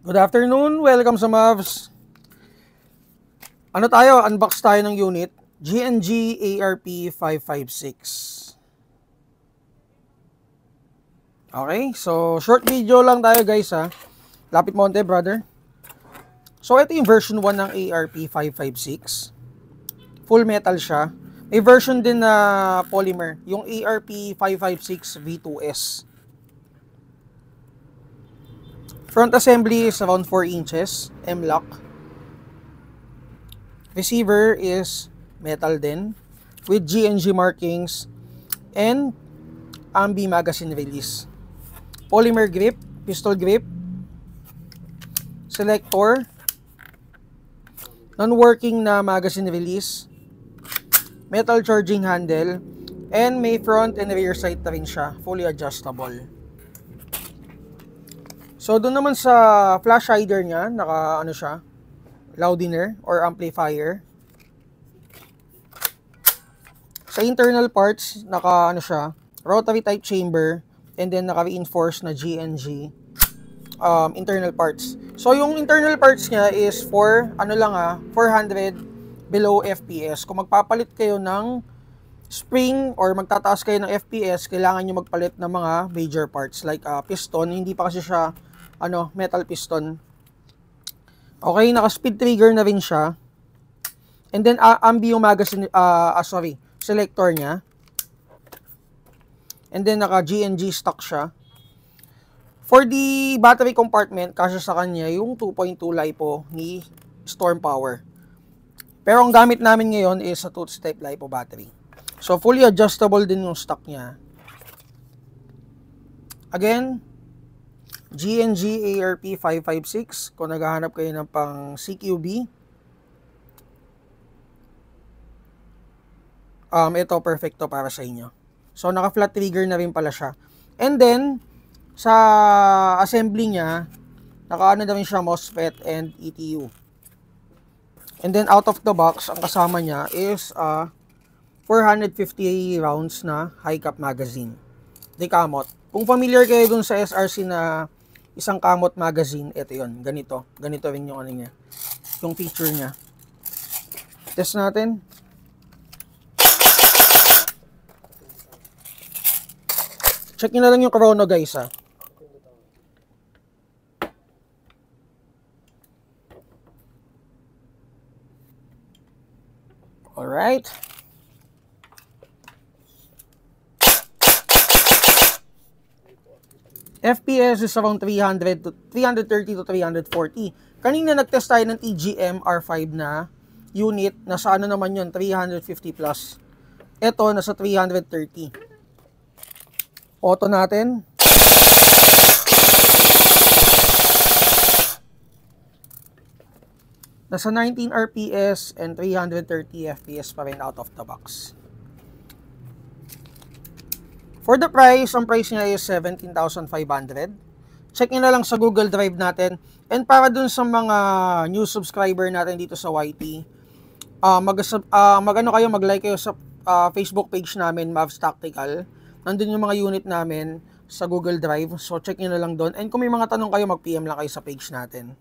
Good afternoon, welcome sa Mavs. Ano tayo? Unbox tayo ng unit, GNG ARP 556. Okay, so short video lang tayo guys ha. Lapit mo onte brother. So ito yung version 1 ng ARP 556. Full metal siya. May version din na polymer, yung ARP 556 V2S. Front assembly is around 4 inches, M-lock. Receiver is metal din with GNG markings and ambi magazine release. Polymer grip, pistol grip, selector, non-working na magazine release, metal charging handle, and may front and rear sight na rin siya, fully adjustable. So doon naman sa flash hider niya, naka ano siya, loudiner or amplifier. Sa internal parts, naka ano siya, rotary type chamber, and then naka-reinforce na GNG internal parts. So yung internal parts niya is for ano lang 400 below FPS. Kung magpapalit kayo ng spring or magtataas kayo ng FPS, kailangan nyo magpalit ng mga major parts like piston. Hindi pa kasi siya metal piston. Okay, naka-speed trigger na rin siya. And then ambi yung magazine selector niya. And then naka GNG stock siya. For the battery compartment, kasya sa kanya yung 2.2 LiPo ni Storm Power. Pero ang gamit namin ngayon is a 2-step LiPo battery. So fully adjustable din yung stock niya. Again, GNG ARP 556 kung naghahanap kayo ng pang CQB. Ito perfecto para sa inyo. So naka flat trigger na rin pala siya. And then sa assembly niya, naka na rin siya MOSFET and ETU. And then out of the box, ang kasama niya is 450 rounds na high cap magazine. Dekamot. Kung familiar kayo dun sa SRC na isang kamot magazine, ito yun, ganito rin yung ano niya, yung feature niya. Test natin. Check nyo na lang yung chrono guys ha. Alright. FPS is around 330 to 340. Kanina nagtest tayo ng TGM R5 na unit. Nasa ano naman yun, 350 plus. Ito, nasa 330. Auto natin. Nasa 19 RPS and 330 FPS pa rin out of the box. For the price, ang price niya is 17,500. Check nyo na lang sa Google Drive natin. And para dun sa mga new subscriber natin dito sa YT, mag-like kayo sa Facebook page namin, Mavs Tactical. Nandun yung mga unit namin sa Google Drive. So check nyo na lang doon. And kung may mga tanong kayo, mag-PM lang kayo sa page natin.